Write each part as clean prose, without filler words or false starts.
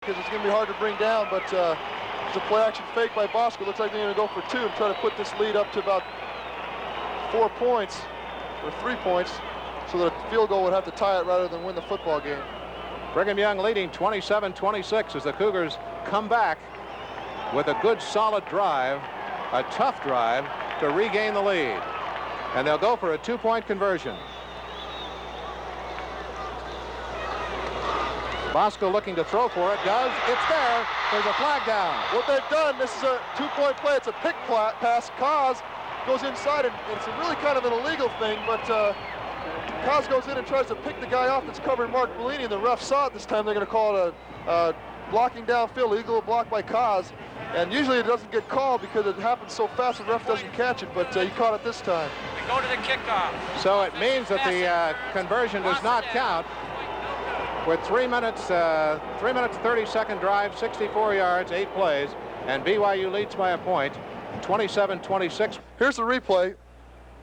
because it's going to be hard to bring down, but it's a play action fake by Bosco. Looks like they're going to go for 2 and try to put this lead up to about 4 points or 3 points, so that a field goal would have to tie it rather than win the football game. Brigham Young leading 27-26 as the Cougars come back with a good solid drive, a tough drive to regain the lead. And they'll go for a 2-point conversion. Bosco looking to throw for it, does. It's there. There's a flag down. What they've done, this is a 2-point play. It's a pick pass. Kaz goes inside, and it's really kind of an illegal thing, but Kaz goes in and tries to pick the guy off that's covering Mark Bellini, and the ref saw it this time. They're going to call it a blocking downfield, illegal block by Kaz. And usually it doesn't get called because it happens so fast the ref doesn't catch it, but he caught it this time. We go to the kickoff. So it means that the conversion does not count. With 3 minutes, 30-second drive, 64 yards, 8 plays, and BYU leads by a point, 27-26. Here's the replay.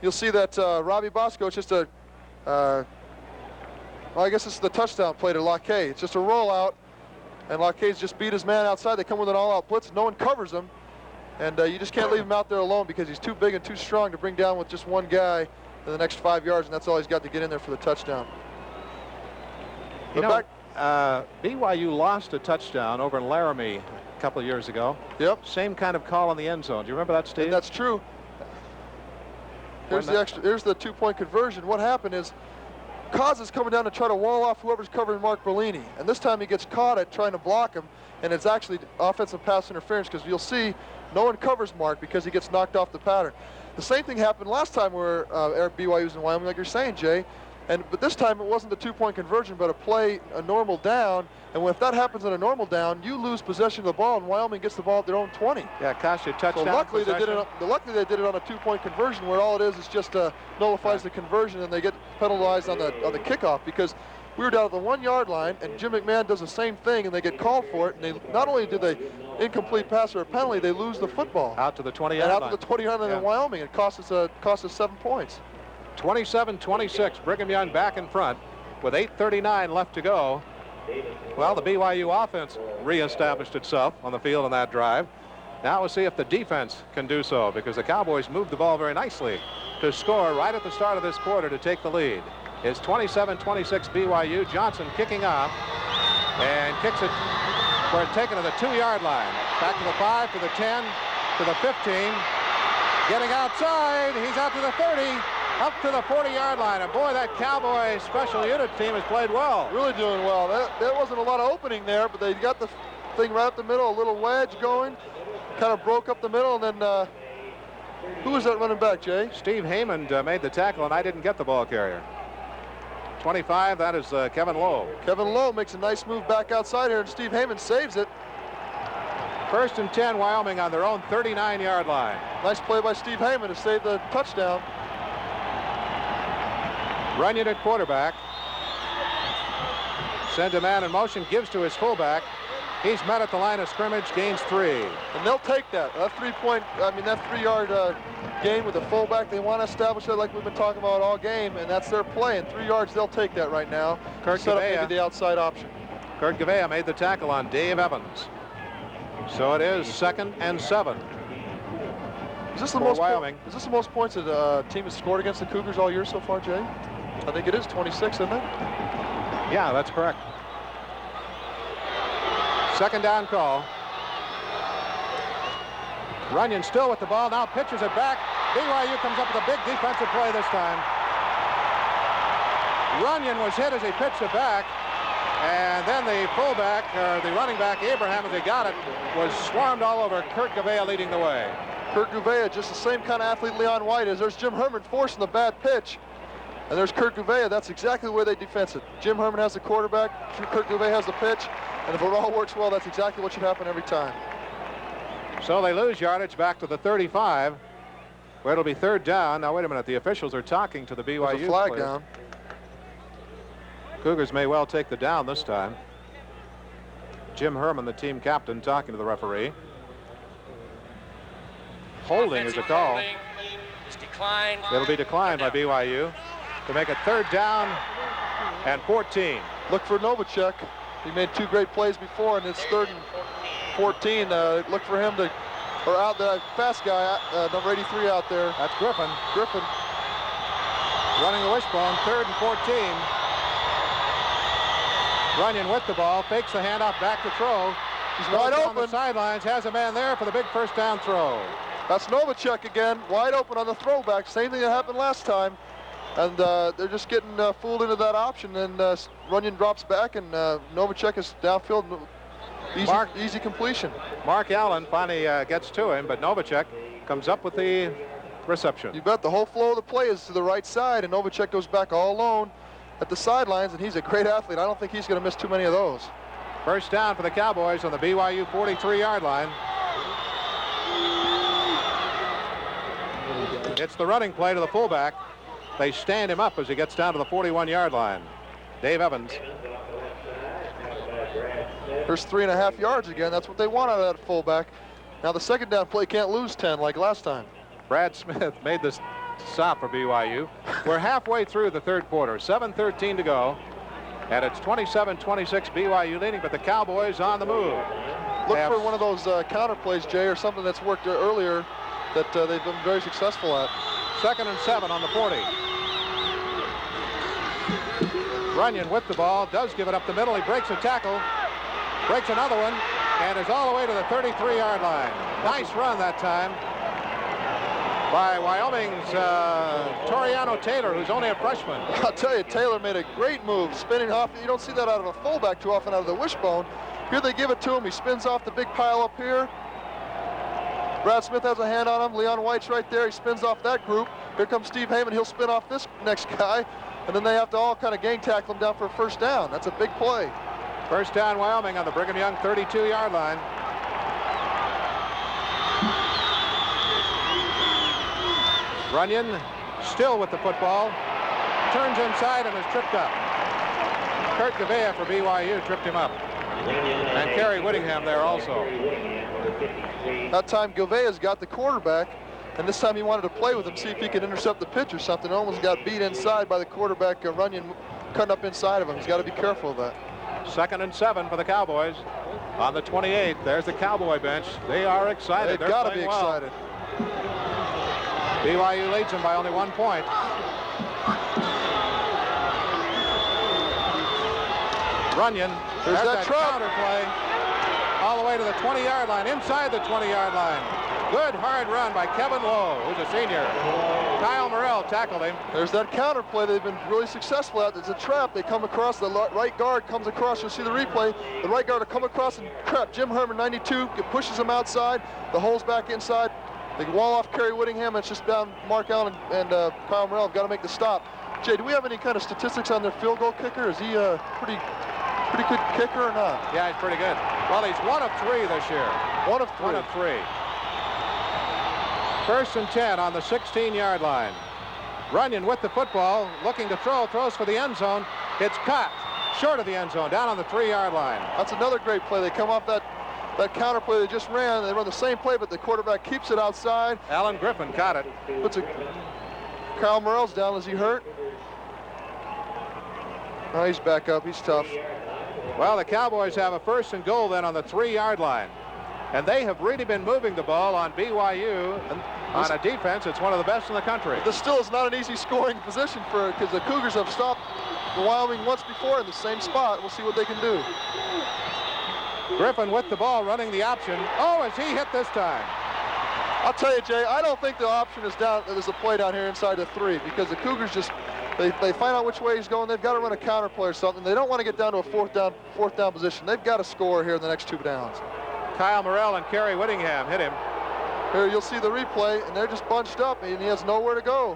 You'll see that Robbie Bosco, it's just a, well, I guess this is the touchdown play to Lacquet. It's just a rollout, and Lacquet's just beat his man outside. They come with an all-out blitz. No one covers him, and you just can't leave him out there alone because he's too big and too strong to bring down with just one guy in the next 5 yards, and that's all he's got to get in there for the touchdown. You know, BYU lost a touchdown over in Laramie a couple of years ago. Yep. Same kind of call in the end zone. Do you remember that, Steve? And that's true. Here's the 2-point conversion. What happened is Kaz is coming down to try to wall off whoever's covering Mark Bellini. And this time he gets caught at trying to block him, and it's actually offensive pass interference because you'll see no one covers Mark because he gets knocked off the pattern. The same thing happened last time where BYU was in Wyoming, like you're saying, Jay. But this time it wasn't the 2-point conversion, but a normal down. And if that happens on a normal down, you lose possession of the ball, and Wyoming gets the ball at their own 20. Yeah, cost you a touchdown. So luckily they did it on a 2-point conversion, where all it is just nullifies the conversion, and they get penalized on the kickoff, because we were down at the 1-yard line, and Jim McMahon does the same thing, and they get called for it. And they not only did they incomplete pass or a penalty, they lose the football out to the 20-yard line. Out to the 20-yard line in Wyoming. It cost us 7 points. 27-26, Brigham Young back in front with 8:39 left to go. Well, the BYU offense reestablished itself on the field on that drive. Now we'll see if the defense can do so, because the Cowboys moved the ball very nicely to score right at the start of this quarter to take the lead. It's 27-26 BYU. Johnson kicking off and kicks it for it taken to the 2-yard line. Back to the 5, to the 10, to the 15. Getting outside, he's out to the 30. Up to the 40-yard line, and boy, that Cowboy special unit team has played well. Really doing well. There wasn't a lot of opening there, but they got the thing right up the middle, a little wedge going, kind of broke up the middle, and then who was that running back, Jay? Steve Haymond made the tackle, and I didn't get the ball carrier. 25, that is Kevin Lowe. Kevin Lowe makes a nice move back outside here, and Steve Haymond saves it. 1st and 10, Wyoming on their own 39-yard line. Nice play by Steve Haymond to save the touchdown. Runyon at quarterback. Sends a man in motion, gives to his fullback. He's met at the line of scrimmage, gains 3. And they'll take that. That 3-yard gain with the fullback. They want to establish that like we've been talking about all game, and that's their play. And 3 yards, they'll take that right now. Kurt Set up Gavea, maybe the outside option. Kurt Gavea made the tackle on Dave Evans. So it is 2nd and 7. Is this the most points that a team has scored against the Cougars all year so far, Jay? I think it is 26, isn't it? Yeah, that's correct. 2nd down call. Runyon still with the ball, now pitches it back. BYU comes up with a big defensive play this time. Runyon was hit as he pitched it back, and then the fullback, or the running back, Abraham, as he got it, was swarmed all over. Kurt Gavea leading the way. Kurt Gavea, just the same kind of athlete Leon White is. There's Jim Herman forcing the bad pitch. And there's Kurt Gavea. That's exactly the way they defense it. Jim Herman has the quarterback. Kurt Gavea has the pitch. And if it all works well, that's exactly what should happen every time. So they lose yardage back to the 35, where it'll be 3rd down. Now, wait a minute. The officials are talking to the BYU There's a flag players. down. Cougars may well take the down this time. Jim Herman, the team captain, talking to the referee. Holding is a call. It'll be declined by BYU to make it 3rd down and 14. Look for Novacek. He made 2 great plays before, and it's 3rd and 14. Look for him to, or out the fast guy, number 83 out there. That's Griffin. Griffin. Running the wishbone, 3rd and 14. Runyon with the ball, fakes the handoff, back to throw. He's wide On open. the sidelines, has a man there for the big first down throw. That's Novacek again, wide open on the throwback. Same thing that happened last time. And they're just getting fooled into that option. And Runyon drops back, and Novacek is downfield. Easy completion. Mark Allen finally gets to him, but Novacek comes up with the reception. You bet. The whole flow of the play is to the right side, and Novacek goes back all alone at the sidelines, and he's a great athlete. I don't think he's going to miss too many of those. First down for the Cowboys on the BYU 43-yard line. It's the running play to the fullback. They stand him up as he gets down to the 41-yard line. Dave Evans. There's 3.5 yards again. That's what they want out of that fullback. Now the second down play can't lose 10 like last time. Brad Smith made this stop for BYU. We're halfway through the third quarter. 7:13 to go. And it's 27-26 BYU leading, but the Cowboys on the move. Look for one of those counter plays, Jay, or something that's worked earlier that they've been very successful at. 2nd and 7 on the 40. Runyon with the ball, does give it up the middle. He breaks a tackle, breaks another one, and is all the way to the 33-yard line. Nice run that time by Wyoming's Toriano Taylor, who's only a freshman. I'll tell you, Taylor made a great move, spinning off. You don't see that out of a fullback too often, out of the wishbone. Here they give it to him. He spins off the big pile up here. Brad Smith has a hand on him. Leon White's right there. He spins off that group. Here comes Steve Heyman. He'll spin off this next guy. And then they have to all kind of gang tackle him down for a first down. That's a big play. First down, Wyoming on the Brigham Young 32-yard line. Runyon still with the football. Turns inside and is tripped up. Kurt Gavea for BYU tripped him up. And Kerry Whittingham there also. That time Gavea's got the quarterback, and this time he wanted to play with him, see if he could intercept the pitch or something. Almost got beat inside by the quarterback, Runyon cutting up inside of him. He's got to be careful of that. 2nd and 7 for the Cowboys. On the 28, there's the Cowboy bench. They are excited. They've got to be excited. BYU leads them by only 1 point. Runyon, there's that counter play all the way to the 20-yard line, inside the 20-yard line. Good hard run by Kevin Lowe, who's a senior. Kyle Morrell tackled him. There's that counter play they've been really successful at. It's a trap. They come across, the right guard comes across. You'll see the replay. The right guard will come across and trap Jim Herman, 92, pushes him outside. The hole's back inside. They wall off Kerry Whittingham. It's just down Mark Allen and Kyle Morrell have got to make the stop. Jay, do we have any kind of statistics on their field goal kicker? Is he a pretty good kicker or not? Yeah, he's pretty good. Well, he's 1 of 3 this year. 1 of 3. 1 of 3. 1st and 10 on the 16-yard line. Runyon with the football, looking to throw, throws for the end zone. It's caught short of the end zone, down on the 3-yard line. That's another great play. They come off that counter play they just ran. They run the same play, but the quarterback keeps it outside. Alan Griffin caught it. Kyle Morrell's down. Is he hurt? Oh, he's back up. He's tough. Well, the Cowboys have a 1st and goal then on the 3-yard line. And they have really been moving the ball on BYU. And on a defense, it's one of the best in the country. This still is not an easy scoring position because the Cougars have stopped Wyoming once before in the same spot. We'll see what they can do. Griffin with the ball, running the option. Oh, is he hit this time? I'll tell you, Jay, I don't think the option is down. There's a play down here inside the 3 because the Cougars just they find out which way he's going. They've got to run a counter play or something. They don't want to get down to a fourth down position. They've got to score here in the next 2 downs. Kyle Morrell and Kerry Whittingham hit him. Here you'll see the replay, and they're just bunched up, and he has nowhere to go.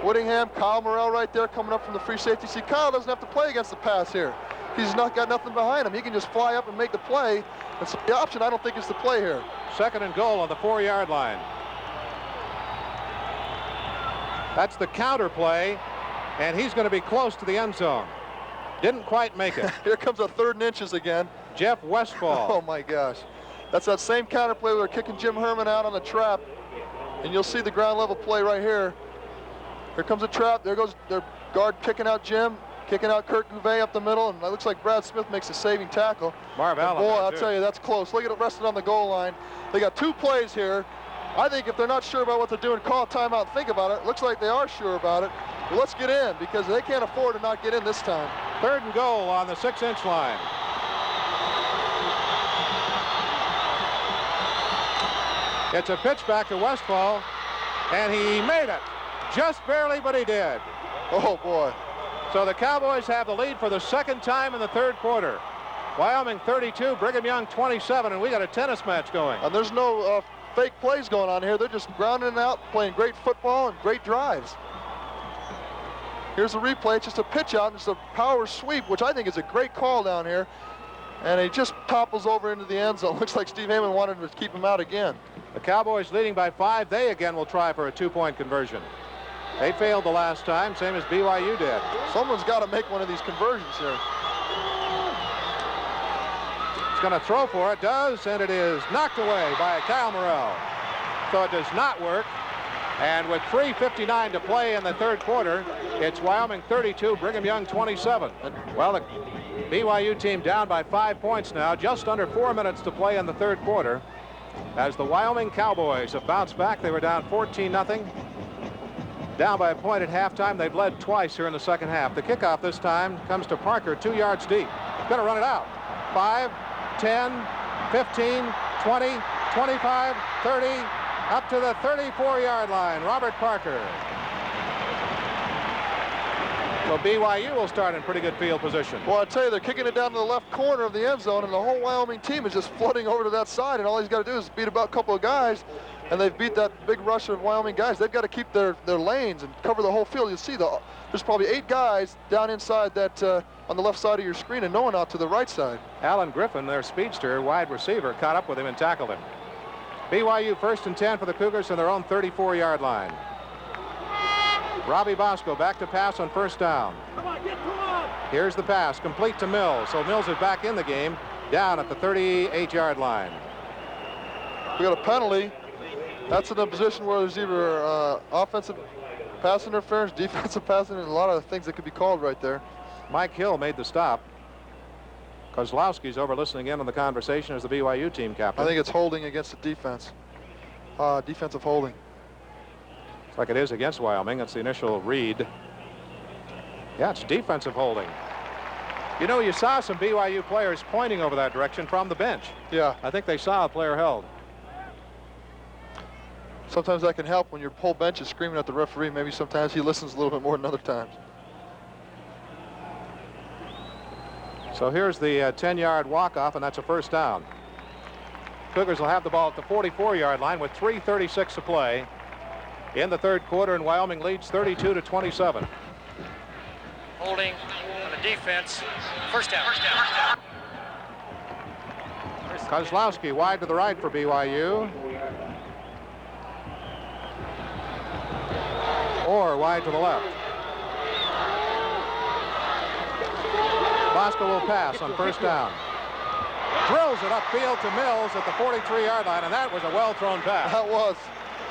Whittingham, Kyle Morrell right there coming up from the free safety. See, Kyle doesn't have to play against the pass here. He's not got nothing behind him. He can just fly up and make the play. And so the option, I don't think, is the play here. 2nd and goal on the 4-yard line. That's the counter play, and he's going to be close to the end zone. Didn't quite make it. Here comes a 3rd and inches again. Jeff Westfall. Oh, my gosh. That's that same counter play where they're kicking Jim Herman out on the trap. And you'll see the ground level play right here. Here comes a trap. There goes their guard kicking out Jim. kicking out Kurt Gouvet up the middle, and it looks like Brad Smith makes a saving tackle. Marv Allen. Boy, I'll tell you, that's close. Look at it rested on the goal line. They got 2 plays here. I think if they're not sure about what they're doing, call a timeout and think about it. Looks like they are sure about it. Well, let's get in, because they can't afford to not get in this time. 3rd and goal on the 6-inch line. It's a pitch back to Westfall, and he made it. Just barely, but he did. Oh, boy. So the Cowboys have the lead for the 2nd time in the 3rd quarter. Wyoming 32, Brigham Young 27, and we got a tennis match going. And there's no fake plays going on here. They're just grounding it out, playing great football and great drives. Here's the replay. It's just a pitch out, and it's a power sweep, which I think is a great call down here. And he just topples over into the end zone. Looks like Steve Heyman wanted to keep him out again. The Cowboys leading by 5. They again will try for a 2-point conversion. They failed the last time, same as BYU did. Someone's got to make one of these conversions here. He's going to throw for it, does, and it is knocked away by Kyle Morrell. So it does not work. And with 3:59 to play in the 3rd quarter, it's Wyoming 32, Brigham Young 27. Well, the BYU team down by 5 points now, just under 4 minutes to play in the 3rd quarter. As the Wyoming Cowboys have bounced back, they were down 14-0. Down by a point at halftime. They've led twice here in the 2nd half. The kickoff this time comes to Parker, 2 yards deep. Going to run it out. 5, 10, 15, 20, 25, 30, up to the 34-yard line. Robert Parker. So BYU will start in pretty good field position. Well, I tell you, they're kicking it down to the left corner of the end zone, and the whole Wyoming team is just flooding over to that side, and all he's got to do is beat about a couple of guys, and they've beat that big rush of Wyoming guys. They've got to keep their lanes and cover the whole field. You'll see there's probably 8 guys down inside that on the left side of your screen, and no one out to the right side. Alan Griffin, their speedster, wide receiver, caught up with him and tackled him. BYU 1st and 10 for the Cougars on their own 34-yard line. Robbie Bosco back to pass on 1st down. Here's the pass, complete to Mills. So Mills is back in the game, down at the 38-yard line. We got a penalty. That's in a position where there's either offensive pass interference, defensive pass interference, a lot of things that could be called right there. Mike Hill made the stop. Kozlowski's over listening in on the conversation as the BYU team captain. I think it's holding against the defense. Defensive holding. It's like it is against Wyoming. It's the initial read. Yeah, it's defensive holding. You know, you saw some BYU players pointing over that direction from the bench. Yeah. I think they saw a player held. Sometimes that can help when your whole bench is screaming at the referee. Maybe sometimes he listens a little bit more than other times. So here's the 10-yard walk-off, and that's a 1st down. Cougars will have the ball at the 44-yard line with 3:36 to play in the 3rd quarter, and Wyoming leads 32-27. Holding on the defense. 1st down. Kozlowski wide to the right for BYU. Or wide to the left. Bosco will pass on 1st down. Drills it upfield to Mills at the 43-yard line, and that was a well-thrown pass. That was.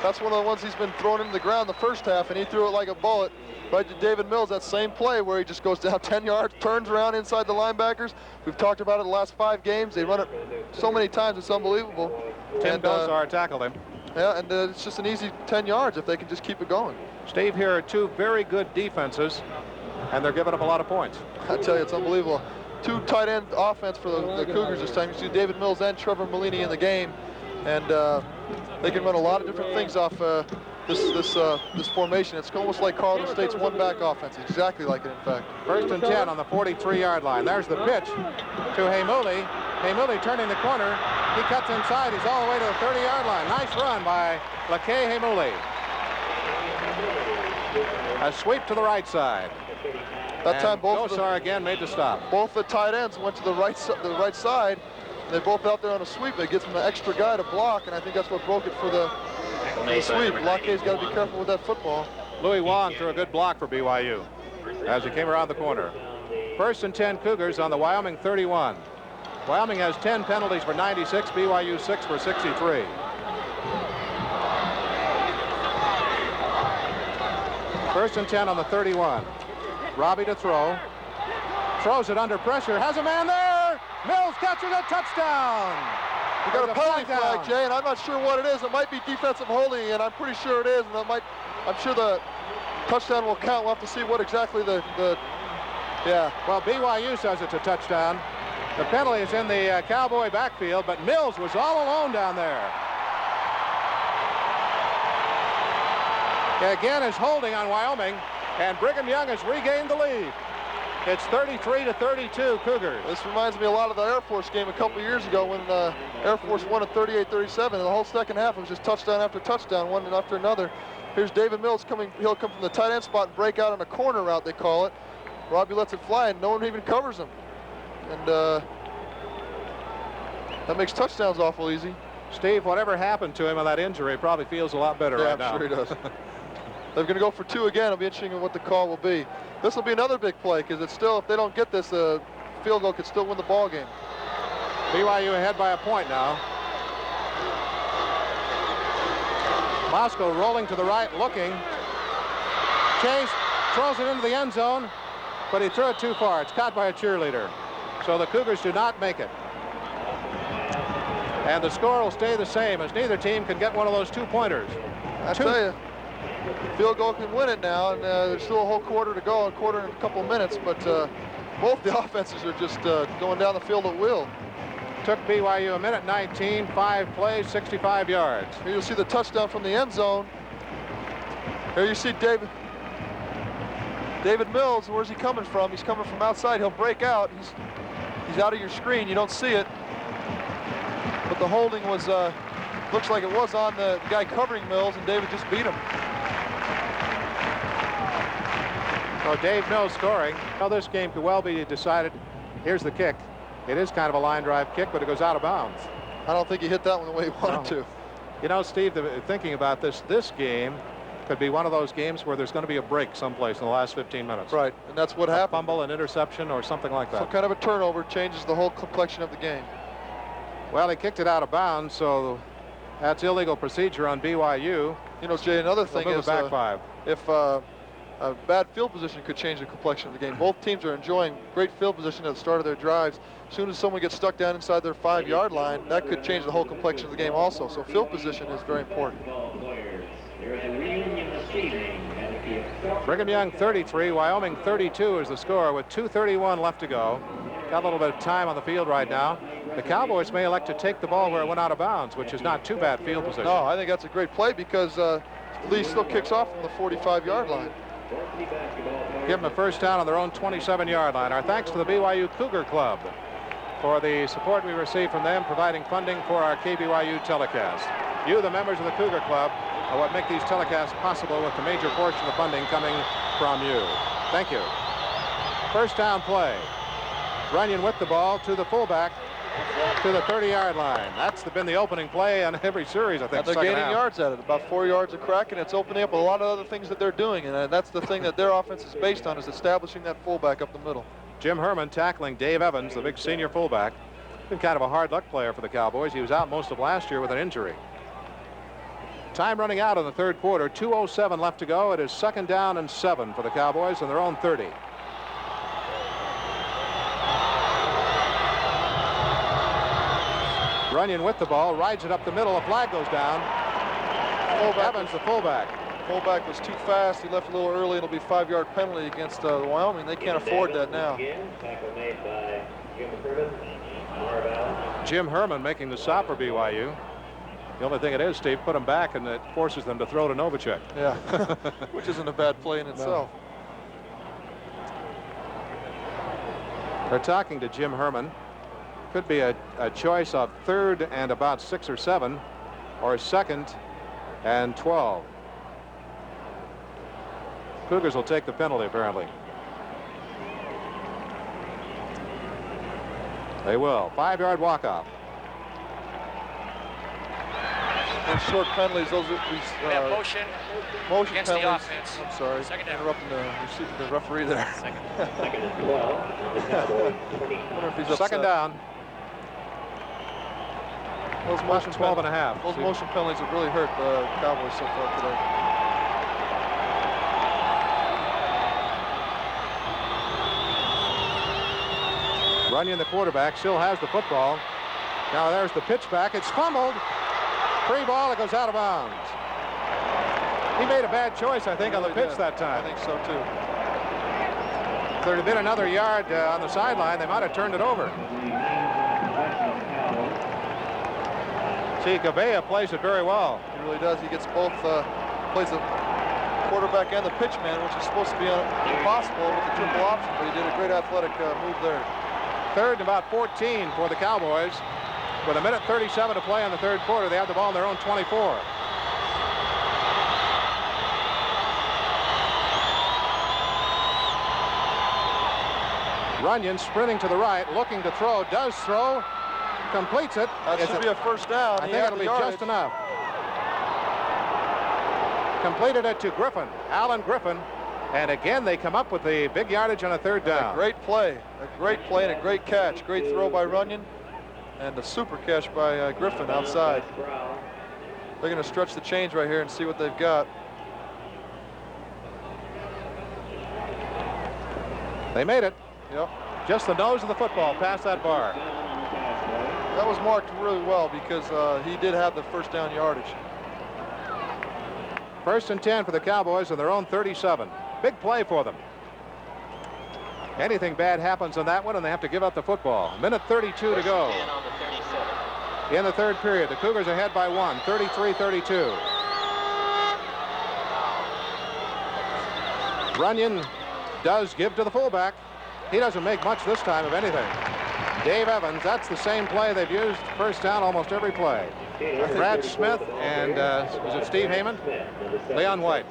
That's one of the ones he's been thrown into the ground the 1st half, and he threw it like a bullet right to David Mills. That same play where he just goes down 10 yards, turns around inside the linebackers. We've talked about it the last 5 games. They run it so many times, it's unbelievable. Tim Belzar tackled him. Yeah, and it's just an easy 10 yards if they can just keep it going. Steve, here are 2 very good defenses, and they're giving up a lot of points. I tell you, it's unbelievable. 2 tight end offense for the Cougars this time. You see David Mills and Trevor Malini in the game, and they can run a lot of different things off this formation. It's almost like Carleton State's one-back offense, exactly like it, in fact. 1st and 10 on the 43-yard line. There's the pitch to Heimuli. Heimuli turning the corner. He cuts inside. He's all the way to the 30-yard line. Nice run by Lakay Heimuli. A sweep to the right side. That time, both Gosar again made the stop. Both the tight ends went to the right side. And they're both out there on a sweep. It gets them an extra guy to block, and I think that's what broke it for the sweep. Lakay's got to be careful with that football. Louis Wong threw a good block for BYU as he came around the corner. 1st and 10 Cougars on the Wyoming 31. Wyoming has 10 penalties for 96, BYU 6 for 63. First and 10 on the 31. Robbie to throw. Throws it under pressure. Has a man there. Mills catches a touchdown. We got There's a penalty flag, down. Jay, and I'm not sure what it is. It might be defensive holding, and I'm pretty sure it is. And I'm sure the touchdown will count. We'll have to see what exactly yeah. Well, BYU says it's a touchdown. The penalty is in the Cowboy backfield, but Mills was all alone down there. Again is holding on Wyoming, and Brigham Young has regained the lead. It's 33-32 Cougars. This reminds me a lot of the Air Force game a couple years ago when Air Force won at 38-37, and the whole second half was just touchdown after touchdown, one after another. Here's David Mills coming. He'll come from the tight end spot and break out on a corner route, they call it. Robbie lets it fly, and no one even covers him. And that makes touchdowns awful easy. Steve, whatever happened to him on that injury, probably feels a lot better right now. Yeah, I'm sure he does. They're going to go for 2 again. It'll be interesting what the call will be. This will be another big play because it's still, if they don't get this, field goal could still win the ball game. BYU ahead by a point now. Moscow rolling to the right, looking. Chase throws it into the end zone, but he threw it too far. It's caught by a cheerleader. So the Cougars do not make it. And the score will stay the same as neither team can get one of those 2-pointers. I tell you, field goal can win it now, and there's still a whole quarter to go, a quarter and a couple minutes, but both the offenses are just going down the field at will. Took BYU a minute 19, 5 plays, 65 yards. Here you'll see the touchdown from the end zone. Here you see David Mills. Where's he coming from? He's coming from outside. He'll break out. He's out of your screen. You don't see it. But the holding was, looks like it was on the guy covering Mills, and David just beat him. So Dave Mills scoring. Now this game could well be decided. Here's the kick. It is kind of a line drive kick, but it goes out of bounds. I don't think he hit that one the way he wanted to. You know, Steve, thinking about this game could be one of those games where there's going to be a break someplace in the last 15 minutes. Right, and that's what happened. Fumble, an interception, or something like that. Some kind of a turnover changes the whole complexion of the game. Well, he kicked it out of bounds, so that's illegal procedure on BYU. You know, Jay, another thing is back 5. If a bad field position could change the complexion of the game. Both teams are enjoying great field position at the start of their drives. As soon as someone gets stuck down inside their 5-yard line, that could change the whole complexion of the game also. So field position is very important. Brigham Young 33, Wyoming 32 is the score with 2:31 left to go. Got a little bit of time on the field right now. The Cowboys may elect to take the ball where it went out of bounds, which is not too bad field position. No, I think that's a great play because Lee still kicks off from the 45-yard line. Give them a first down on their own 27-yard line. Our thanks to the BYU Cougar Club for the support we receive from them, providing funding for our KBYU telecast. You, the members of the Cougar Club, are what make these telecasts possible, with the major portion of the funding coming from you. Thank you. First down play. Runyon with the ball to the fullback to the 30-yard line. That's been the opening play on every series, I think. And they're gaining yards at it, about 4 yards a crack, and it's opening up a lot of other things that they're doing, and that's the thing that their offense is based on, is establishing that fullback up the middle. Jim Herman tackling Dave Evans, the big senior fullback. Been kind of a hard luck player for the Cowboys. He was out most of last year with an injury. Time running out in the third quarter. 2:07 left to go. It is 2nd down and 7 for the Cowboys on their own 30. Runyon with the ball, rides it up the middle. A flag goes down. Evans, the fullback. Fullback was too fast. He left a little early. It'll be a 5-yard penalty against Wyoming. They can't afford that now. Jim Herman making the stop for BYU. The only thing it is, Steve, put them back, and it forces them to throw to Novacek. Yeah, which isn't a bad play in itself. They're talking to Jim Herman. Could be a choice of 3rd and about 6 or 7, or 2nd and 12. Cougars will take the penalty, apparently. They will. 5-yard walk-off. And short penalties, those are these motion against penalties. the offense. I'm sorry, Second down. interrupting the referee there. Second. Wonder if he's upset. 2nd down. Those motion 12 and a half. Those motion penalties have really hurt the Cowboys so far today. Runyon, the quarterback, still has the football. Now there's the pitch back. It's fumbled. Free ball. It goes out of bounds. He made a bad choice, I think, on the pitch that time. I think so, too. If there had been another yard on the sideline, they might have turned it over. See, Gavea plays it very well. He really does. He gets both, plays the quarterback and the pitch man, which is supposed to be impossible with the triple option, but he did a great athletic move there. Third and about 14 for the Cowboys. With a minute 37 to play in the third quarter, they have the ball on their own 24. Runyon sprinting to the right, looking to throw, does throw, completes it. That should be a first down. I think it'll be just enough. Completed it to Griffin, Alan Griffin, and again they come up with the big yardage on a third down. A great play and a great catch. Great throw by Runyon and a super catch by Griffin outside. They're going to stretch the chains right here and see what they've got. They made it. Yep. Just the nose of the football past that bar. That was marked really well because he did have the first down yardage. First and 10 for the Cowboys on their own 37. Big play for them. Anything bad happens on that one and they have to give up the football. Minute 32 to go. In the third period, the Cougars ahead by 1, 33-32. Runyon does give to the fullback. He doesn't make much this time of anything. Dave Evans, that's the same play they've used first down almost every play. Brad Smith and was it Steve Heyman? Leon White.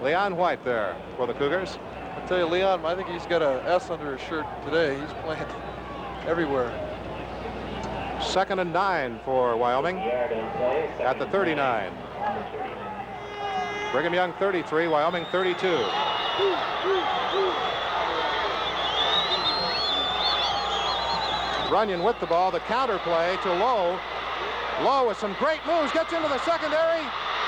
Leon White there for the Cougars. I tell you, Leon, I think he's got an S under his shirt today. He's playing everywhere. 2nd and 9 for Wyoming at the 39. Brigham Young 33, Wyoming 32. Runyon with the ball, the counter play to Lowe. Lowe with some great moves, gets into the secondary.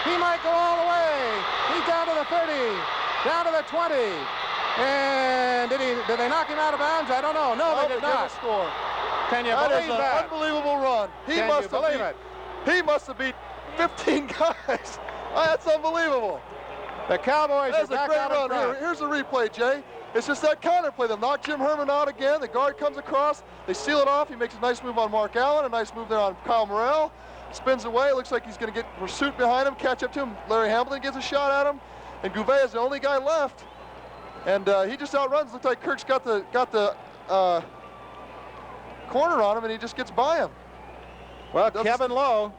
He might go all the way. He's down to the 30, down to the 20. And did they knock him out of bounds? I don't know. No, they did not. Score. Can you That believe is an that? unbelievable run. Can you believe it? He must have beat 15 guys. That's unbelievable. The Cowboys That's are a back great out in run. front. Here's the replay, Jay. It's just that counter play. They knock Jim Herman out again. The guard comes across. They seal it off. He makes a nice move on Mark Allen. A nice move there on Kyle Morrell. Spins away. Looks like he's going to get pursuit behind him. Catch up to him. Larry Hamilton gets a shot at him. And Gouvet is the only guy left. And he just outruns. Looks like Kirk's got the corner on him, and he just gets by him. Well, Kevin Lowe.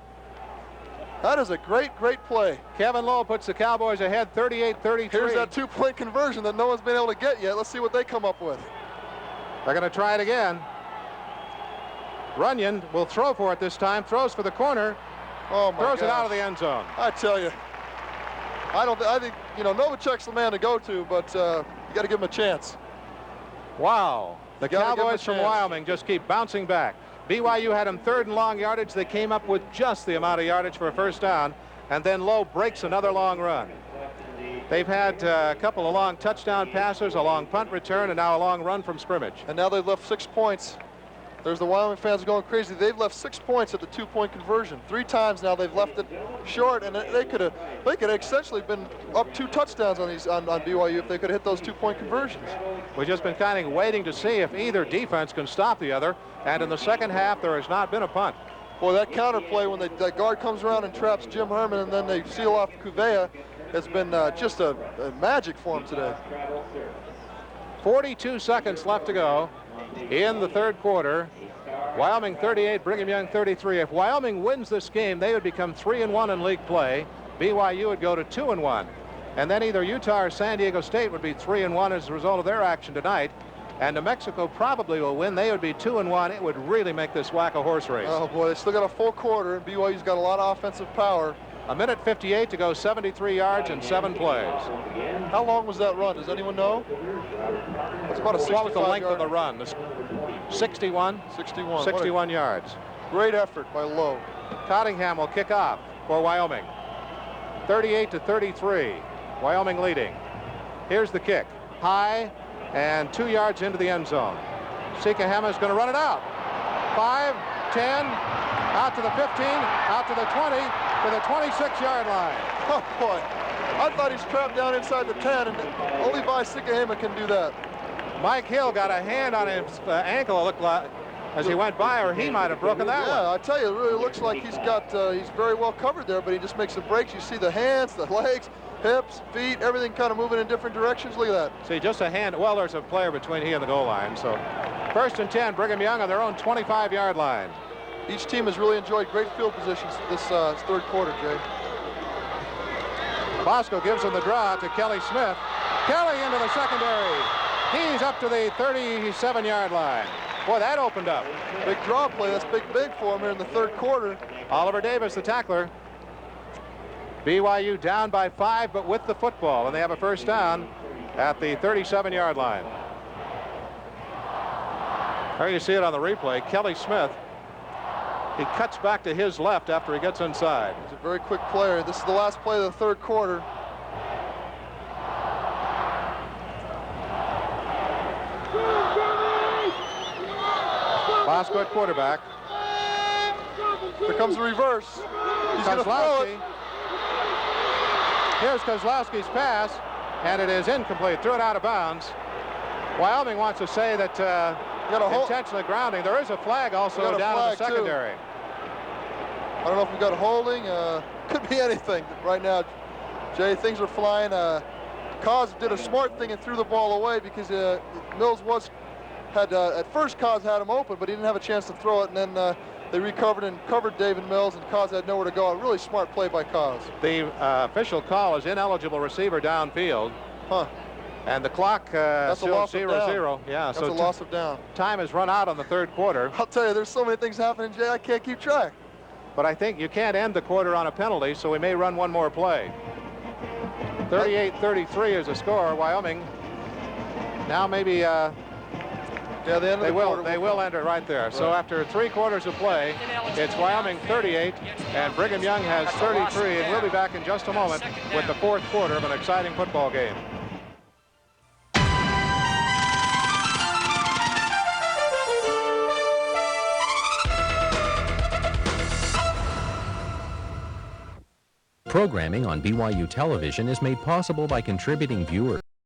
That is a great play. Kevin Lowe puts the Cowboys ahead 38-33. Here's that two-point conversion that no one's been able to get yet. Let's see what they come up with. They're going to try it again. Runyon will throw for it this time. Throws for the corner. Oh my Throws gosh. it out of the end zone. I tell you, I think Novacek's the man to go to, but you got to give him a chance. Wow. The You gotta give him a Cowboys from chance. Wyoming just keep bouncing back. BYU had him 3rd and long yardage. They came up with just the amount of yardage for a first down, and then Lowe breaks another long run. They've had a couple of long touchdown passes, a long punt return, and now a long run from scrimmage. And now they've left 6 points. There's the Wyoming fans going crazy. They've left 6 points at the two-point conversion. 3 times now they've left it short, and they could have essentially been up 2 touchdowns on BYU if they could have hit those 2-point conversions. We've just been kind of waiting to see if either defense can stop the other, and in the second half there has not been a punt. Boy, that counter play when that guard comes around and traps Jim Herman, and then they seal off Cuvea, has been just a magic for him today. 42 seconds left to go in the third quarter. Wyoming 38, Brigham Young 33. If Wyoming wins this game, they would become 3-1 in league play. BYU would go to 2-1. And then either Utah or San Diego State would be 3-1 as a result of their action tonight. And New Mexico probably will win. They would be 2-1. It would really make this whack a horse race. Oh boy, they still got a full quarter, and BYU's got a lot of offensive power. A minute 58 to go, 73 yards and 7 plays. How long was that run? Does anyone know? It's about a 65 What was the length yard. of the run? 61? 61. 61 yards. Great effort by Lowe. Cottingham will kick off for Wyoming. 38-33. Wyoming leading. Here's the kick. High and 2 yards into the end zone. Sikahema's going to run it out. 5, 10, out to the 15, out to the 20, to the 26-yard line. Oh, boy. I thought he's trapped down inside the 10, and only Sikahema can do that. Mike Hill got a hand on his ankle, it looked like, as he went by, or he might have broken that one. Yeah, I tell you, it really looks like he's very well covered there, but he just makes the breaks. You see the hands, the legs, hips, feet, everything kind of moving in different directions. Look at that. See, just a hand. Well, there's a player between he and the goal line. So 1st and 10, Brigham Young on their own 25-yard line. Each team has really enjoyed great field positions this third quarter, Jay. Bosco gives him the draw to Kelly Smith. Kelly into the secondary. He's up to the 37-yard line. Boy, that opened up. Big draw play. That's big for him here in the third quarter. Oliver Davis, the tackler. BYU down by 5, but with the football, and they have a first down at the 37-yard line. There you see it on the replay. Kelly Smith, he cuts back to his left after he gets inside. He's a very quick player. This is the last play of the third quarter. Bosco at quarterback. Here comes the reverse. He's going to throw it. Here's Kozlowski's pass, and it is incomplete. Threw it out of bounds. Wyoming wants to say that intentionally grounding. There is a flag also down in the secondary. Too. I don't know if we got a holding. Could be anything right now, Jay. Things are flying. Cos did a smart thing and threw the ball away because Mills at first Cos had him open, but he didn't have a chance to throw it, and then they recovered and covered David Mills, and Cos had nowhere to go. A really smart play by Cos. The official call is ineligible receiver downfield. Huh. And the clock That's a loss 0-0. Yeah, that's a loss of down. Time has run out on the third quarter. I'll tell you, there's so many things happening, Jay, I can't keep track. But I think you can't end the quarter on a penalty, so we may run one more play. 38-33 is the score. Wyoming now maybe they will end it right there. Right. So after 3 quarters of play, it's Wyoming 38 and Brigham Young has 33, and we'll be back in just a moment with the fourth quarter of an exciting football game. Programming on BYU television is made possible by contributing viewers.